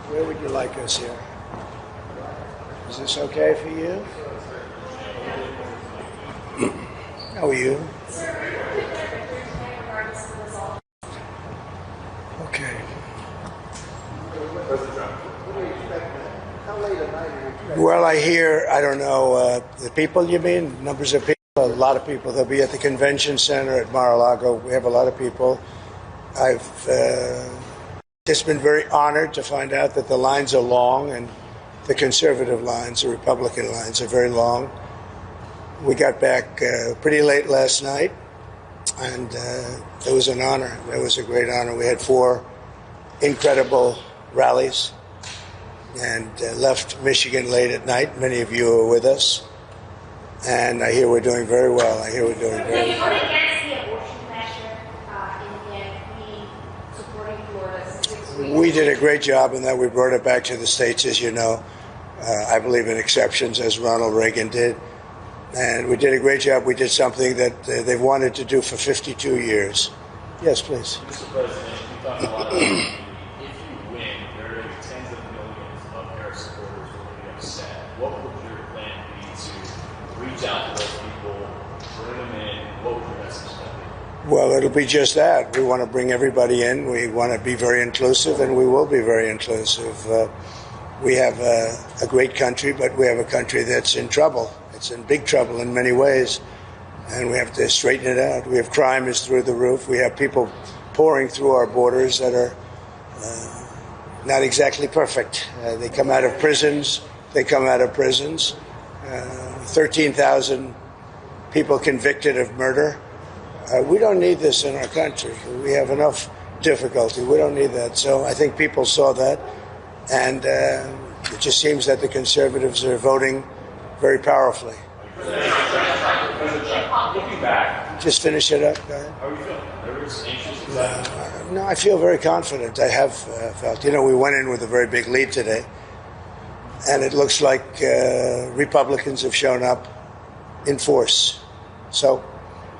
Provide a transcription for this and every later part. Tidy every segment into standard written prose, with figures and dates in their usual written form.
Where would you like us here? Is this okay for you? How are you? Okay. Well, I hear, I don't know, the people you mean? Numbers of people? A lot of people. They'll be at the convention center at Mar-a-Lago. We have a lot of people. I've just been very honored to find out that the lines are long, and the conservative lines, the Republican lines, are very long. We got back pretty late last night, and it was an honor. It was a great honor. We had 4 incredible rallies and left Michigan late at night. Many of you were with us, and I hear we're doing very well. I hear we're doing very well. We did a great job in that. We brought it back to the states, as you know. I believe in exceptions, as Ronald Reagan did. And we did a great job. We did something that they've wanted to do for 52 years. Yes, please. Mr. President, you talked a lot about if you win, there are tens of millions of Harris supporters who will be upset. What would your plan be to reach out to those people, bring them in? What would your message be? Well, it'll be just that. We want to bring everybody in. We want to be very inclusive, and we will be very inclusive. We have a great country, but we have a country that's in trouble. It's in big trouble in many ways, and we have to straighten it out. We have crime is through the roof. We have people pouring through our borders that are not exactly perfect. They come out of prisons. 13,000 people convicted of murder. We don't need this in our country. We have enough difficulty. We don't need that. So I think people saw that, and it just seems that the conservatives are voting very powerfully. Looking back, just finish it up. Go ahead. How are you feeling? Nervous, anxious? No, I feel very confident. I have felt. You know, we went in with a very big lead today, and it looks like Republicans have shown up in force. So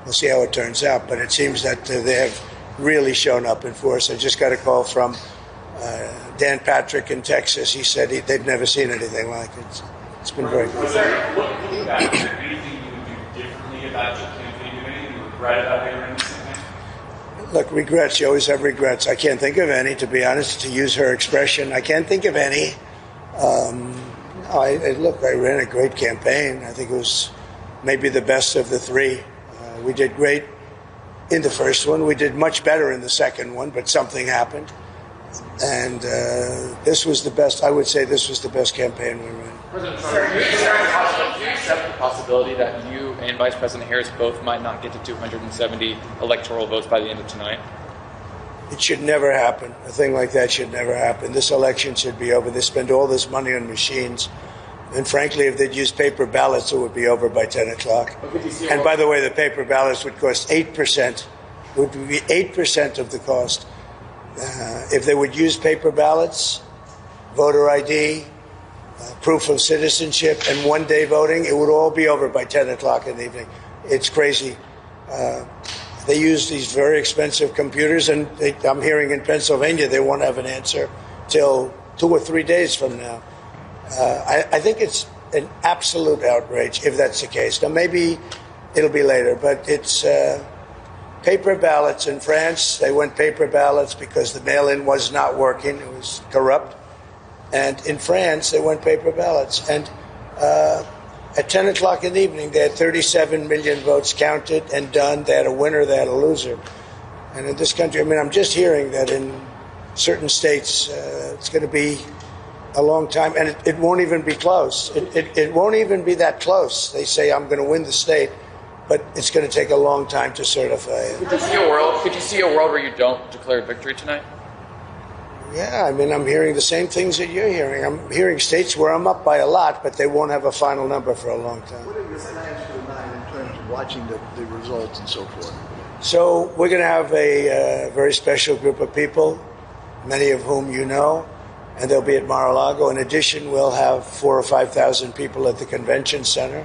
we'll see how it turns out. But it seems that they have really shown up in force. I just got a call from Dan Patrick in Texas. He said they've never seen anything like it. It's been very good. Looking back, is there anything you would do differently about your campaign? Do anything you regret about entering this campaign? Look, regrets. You always have regrets. I can't think of any, to be honest, to use her expression. I can't think of any. I ran a great campaign. I think it was maybe the best of the 3. We did great in the first one. We did much better in the second one, but something happened. And this was the best. I would say this was the best campaign we ran. President Trump, do you accept the possibility that you and Vice President Harris both might not get to 270 electoral votes by the end of tonight? It should never happen. A thing like that should never happen. This election should be over. They spend all this money on machines. And frankly, if they'd use paper ballots, it would be over by 10 o'clock. And by the way, the paper ballots would cost 8%. It would be 8% of the cost. If they would use paper ballots, voter ID, proof of citizenship, and one-day voting, it would all be over by 10 o'clock in the evening. It's crazy. They use these very expensive computers, and I'm hearing in Pennsylvania they won't have an answer till 2 or 3 days from now. I think it's an absolute outrage if that's the case. Now, maybe it'll be later, but it's paper ballots in France. They went paper ballots because the mail-in was not working. It was corrupt. And in France, they went paper ballots. And at 10 o'clock in the evening, they had 37 million votes counted and done. They had a winner, they had a loser. And in this country, I mean, I'm just hearing that in certain states, it's going to be a long time, and it won't even be close. It won't even be that close. They say, I'm going to win the state, but it's going to take a long time to certify it. Could you see a world where you don't declare victory tonight? Yeah, I mean, I'm hearing the same things that you're hearing. I'm hearing states where I'm up by a lot, but they won't have a final number for a long time. What are your plans for tonight in terms of watching the results and so forth? So we're going to have a very special group of people, many of whom you know, and they'll be at Mar-a-Lago. In addition, we'll have 4,000 or 5,000 people at the convention center.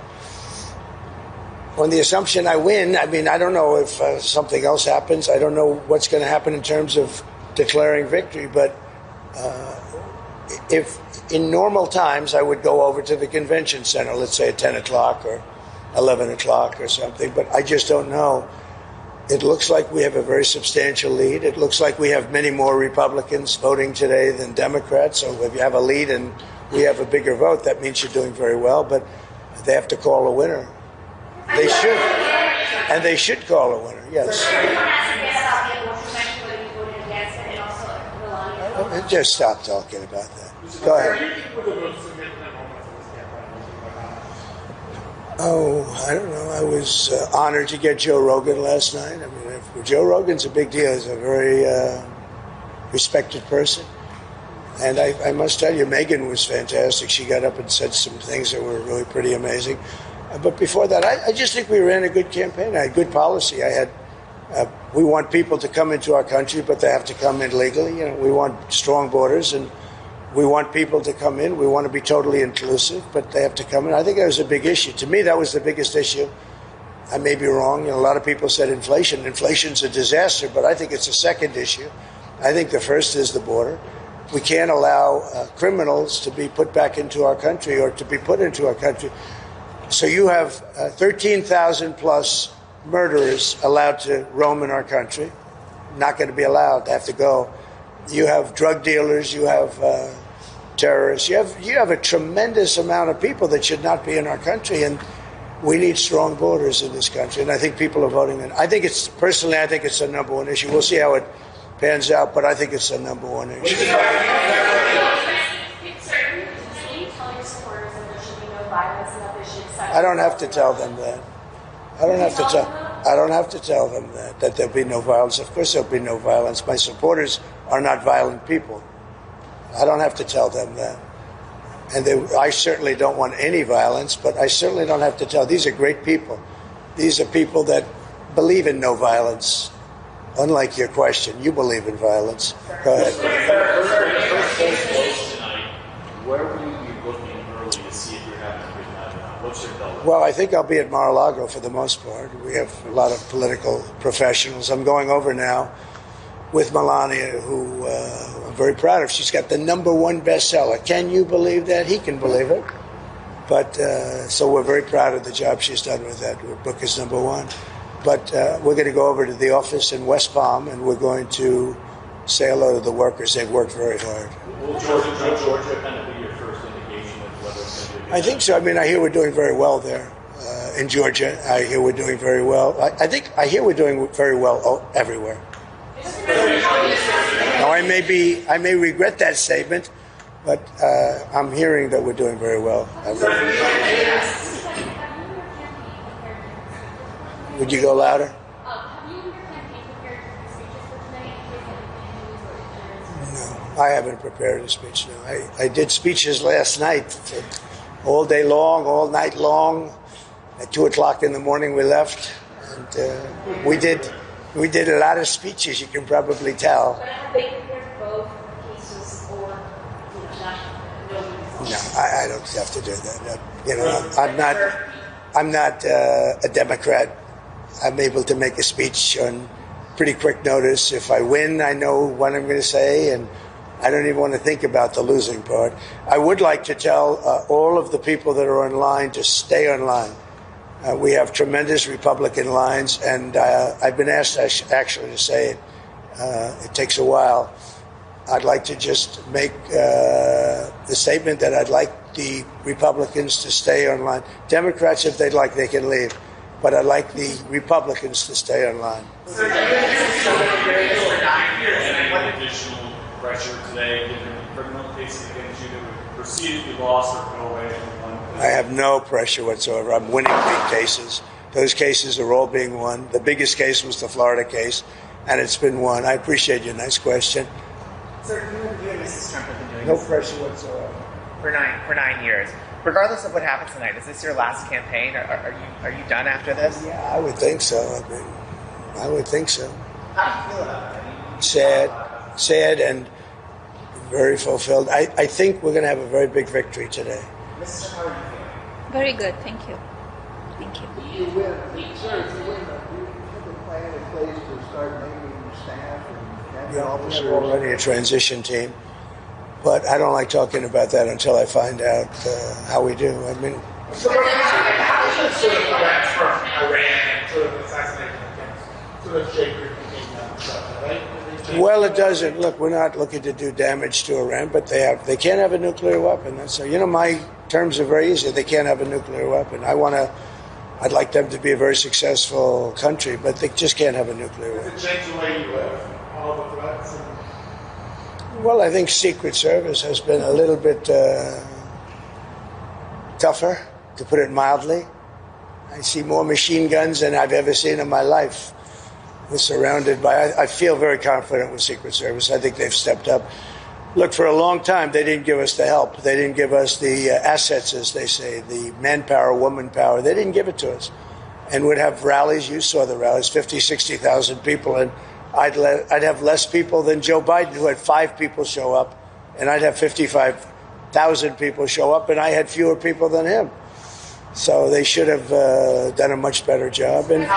On the assumption I win, I mean, I don't know if something else happens. I don't know what's going to happen in terms of declaring victory, but if in normal times I would go over to the convention center, let's say at 10 o'clock or 11 o'clock or something, but I just don't know. It looks like we have a very substantial lead. It looks like we have many more Republicans voting today than Democrats. So if you have a lead and we have a bigger vote, that means you're doing very well. But they have to call a winner. They should. And they should call a winner, yes. Just stop talking about that. Go ahead. Oh, I don't know. I was honored to get Joe Rogan last night. I mean, Joe Rogan's a big deal. He's a very respected person. And I must tell you, Megyn was fantastic. She got up and said some things that were really pretty amazing. But before that, I just think we ran a good campaign. I had good policy. We want people to come into our country, but they have to come in legally. You know, we want strong borders, and we want people to come in. We want to be totally inclusive, but they have to come in. I think that was a big issue. To me, that was the biggest issue. I may be wrong. You know, a lot of people said inflation. Inflation's a disaster, but I think it's a second issue. I think the first is the border. We can't allow criminals to be put back into our country or to be put into our country. So you have 13,000 plus murderers allowed to roam in our country. Not going to be allowed. They have to go. You have drug dealers. You have terrorists. You have a tremendous amount of people that should not be in our country, and we need strong borders in this country. And I think people are voting. And I think it's personally, I think it's the number one issue. We'll see how it pans out, but I think it's the number one issue. I don't have to tell them that. I don't have to tell them that there'll be no violence. Of course there'll be no violence. My supporters are not violent people. I don't have to tell them that. And I certainly don't want any violence, but I certainly don't have to tell. These are great people. These are people that believe in no violence. Unlike your question, you believe in violence. Go ahead. Where will you be looking early to see if you're having a good night or not? What's your goal? Well, I think I'll be at Mar-a-Lago for the most part. We have a lot of political professionals. I'm going over now with Melania, who I'm very proud of. She's got the #1 bestseller. Can you believe that? He can believe it. But so we're very proud of the job she's done with that. Her book is #1. But we're going to go over to the office in West Palm, and we're going to say hello to the workers. They've worked very hard. Will Georgia kind of be your first indication of whether it's going to be a good I think so. I mean, I hear we're doing very well there in Georgia. I hear we're doing very well. I hear we're doing very well everywhere. Now, I may regret that statement, but I'm hearing that we're doing very well everywhere. Would you go louder? Have you and your campaign prepared speeches for tonight? No, I haven't prepared a speech. No, I did speeches last night, all day long, all night long. At 2 o'clock in the morning, we left, and we did a lot of speeches. You can probably tell. But have they prepared both cases or not? No, I don't have to do that. You know, I'm not a Democrat. I'm able to make a speech on pretty quick notice. If I win, I know what I'm going to say, and I don't even want to think about the losing part. I would like to tell all of the people that are online to stay online. We have tremendous Republican lines, and I've been asked actually to say it. It takes a while. I'd like to just make the statement that I'd like the Republicans to stay online. Democrats, if they'd like, they can leave. But I'd like the Republicans to stay online. Any additional pressure today, given the criminal cases against you that would proceed if you lost or go away from one? I have no pressure whatsoever. I'm winning big cases. Those cases are all being won. The biggest case was the Florida case, and it's been won. I appreciate your nice question. Sir, you and Mrs. Trump have been doing No this pressure whatsoever. for nine years. Regardless of what happens tonight, is this your last campaign? Are you done after this? Yeah, I would think so. I mean, I would think so. How do you feel about it? Sad and very fulfilled. I think we're going to have a very big victory today. Mrs. How are you feeling? Very good, thank you. Thank you. If you win, do you have a plan in place to start naming staff and Yeah, we're already a transition team, but I don't like talking about that until I find out how we do. I mean, So how does it sort of prevent from Iran and sort of assassination attempts sort of shake your thinking and stuff, right? well, it doesn't. Look, we're not looking to do damage to Iran, but they can't have a nuclear weapon. That's my terms are very easy. They can't have a nuclear weapon. I'd like them to be a very successful country, but they just can't have a nuclear weapon. Does it change the way you live? All the threats? Well, I think Secret Service has been a little bit tougher, to put it mildly. I see more machine guns than I've ever seen in my life. We're surrounded by, I feel very confident with Secret Service. I think they've stepped up. Look, for a long time, they didn't give us the help. They didn't give us the assets, as they say, the manpower, woman power. They didn't give it to us. And we'd have rallies. You saw the rallies, 50, 60,000 people. And I'd have less people than Joe Biden, who had 5 people show up. And I'd have 55,000 people show up, and I had fewer people than him. So they should have done a much better job. And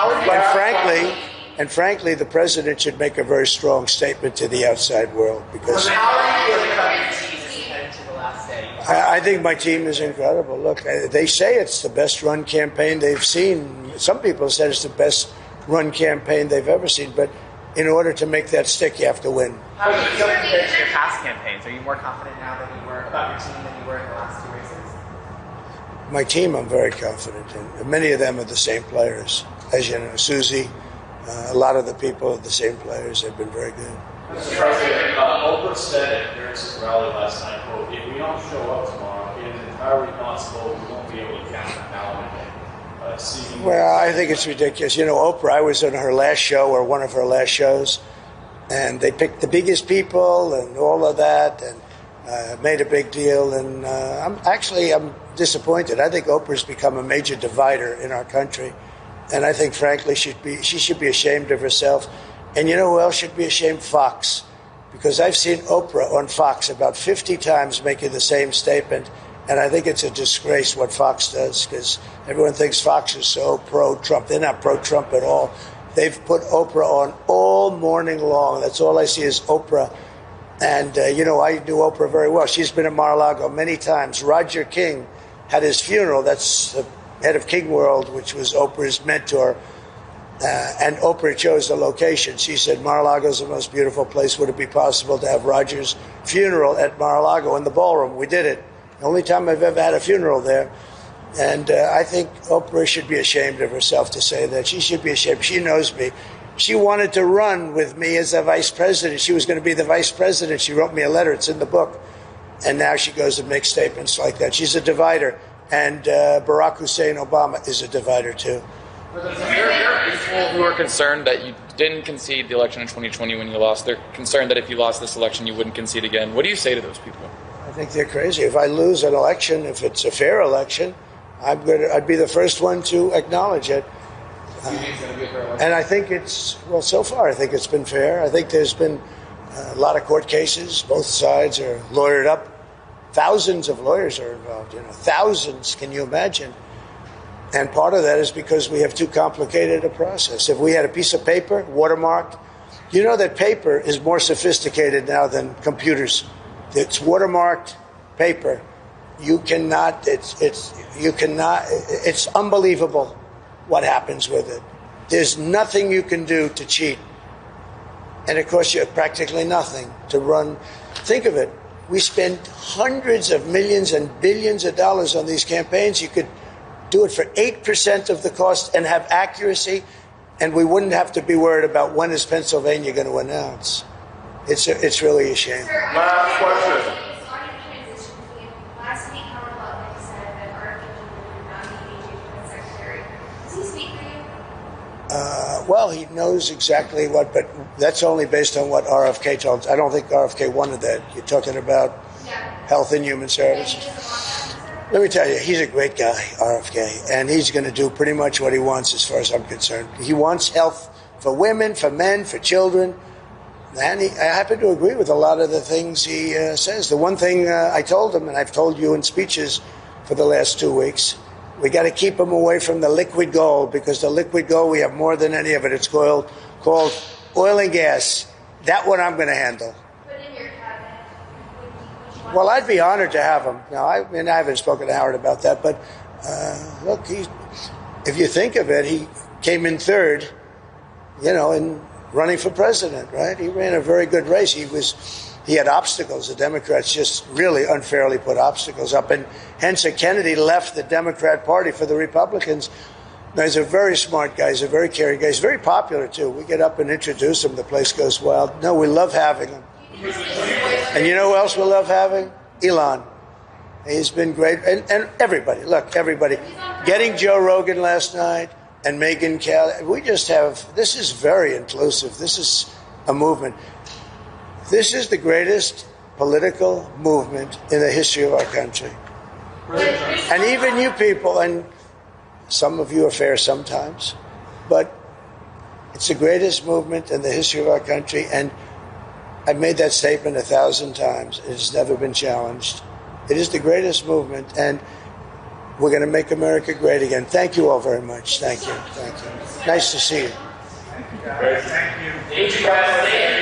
frankly, the president should make a very strong statement to the outside world, because How are you feeling about your team as you head into the last day? I think my team is incredible. Look, they say it's the best run campaign they've seen. Some people said it's the best run campaign they've ever seen. But in order to make that stick, you have to win. How do you feel compared to your past campaigns? Are you more confident now than you were about your team than you were in the last 2 races? My team, I'm very confident in. Many of them are the same players. As you know, Susie, a lot of the people are the same players. They've been very good. Mr. President, Oprah said at Harris's rally last night, quote, "If we don't show up tomorrow, it is entirely possible we won't be able to count the ballot again." Well, I think it's ridiculous. You know, Oprah, I was on her last show, or one of her last shows, and they picked the biggest people and all of that, and made a big deal. And I'm disappointed. I think Oprah's become a major divider in our country. And I think, frankly, she should be ashamed of herself. And you know who else should be ashamed? Fox. Because I've seen Oprah on Fox about 50 times making the same statement. And I think it's a disgrace what Fox does, because everyone thinks Fox is so pro-Trump. They're not pro-Trump at all. They've put Oprah on all morning long. That's all I see is Oprah. And, I knew Oprah very well. She's been at Mar-a-Lago many times. Roger King had his funeral. That's the head of King World, which was Oprah's mentor. And Oprah chose the location. She said, Mar-a-Lago is the most beautiful place. Would it be possible to have Roger's funeral at Mar-a-Lago in the ballroom? We did it. The only time I've ever had a funeral there. And I think Oprah should be ashamed of herself to say that. She should be ashamed. She knows me. She wanted to run with me as the vice president. She was going to be the vice president. She wrote me a letter. It's in the book. And now she goes and makes statements like that. She's a divider. And Barack Hussein Obama is a divider, too. There are people who are concerned that you didn't concede the election in 2020 when you lost. They're concerned that if you lost this election, you wouldn't concede again. What do you say to those people? I think they're crazy. If I lose an election, if it's a fair election, I'd be the first one to acknowledge it. And I think so far, I think it's been fair. I think there's been a lot of court cases. Both sides are lawyered up. Thousands of lawyers are involved, thousands, can you imagine? And part of that is because we have too complicated a process. If we had a piece of paper, watermarked, you know that paper is more sophisticated now than computers. It's watermarked paper. It's unbelievable what happens with it. There's nothing you can do to cheat. And it costs you practically nothing to run. Think of it. We spend hundreds of millions and billions of dollars on these campaigns. You could do it for 8% of the cost and have accuracy, and we wouldn't have to be worried about when is Pennsylvania going to announce. It's really a shame. Last question. Last week, Howard Lutnick said that RFK would not be BJ's secretary. Does he speak for you? Well, he knows exactly what, but that's only based on what RFK told us. I don't think RFK wanted that. You're talking about Health and Human Services. Let me tell you, he's a great guy, RFK, and he's going to do pretty much what he wants as far as I'm concerned. He wants health for women, for men, for children. And I happen to agree with a lot of the things he says. The one thing I told him, and I've told you in speeches for the last 2 weeks, we got to keep him away from the liquid gold, because the liquid gold, we have more than any of it. It's called oil and gas. That one I'm going to handle. But in your cabinet, Well, I'd be honored to have him. Now, I haven't spoken to Howard about that, but look, if you think of it, he came in third, in running for president, right? He ran a very good race. He had obstacles. The Democrats just really unfairly put obstacles up, and hence Kennedy left the Democrat Party for the Republicans. Now, he's a very smart guy. He's a very caring guy. He's very popular, too. We get up and introduce him. The place goes wild. No, we love having him. And you know who else we love having? Elon. He's been great. And everybody, getting Joe Rogan last night and Megyn Kelly. This is very inclusive. This is a movement. This is the greatest political movement in the history of our country. And even you people, and some of you are fair sometimes, but it's the greatest movement in the history of our country, and I've made that statement 1,000 times. It has never been challenged. It is the greatest movement, and we're going to make America great again. Thank you all very much. Thank you. Nice to see you. Thank you.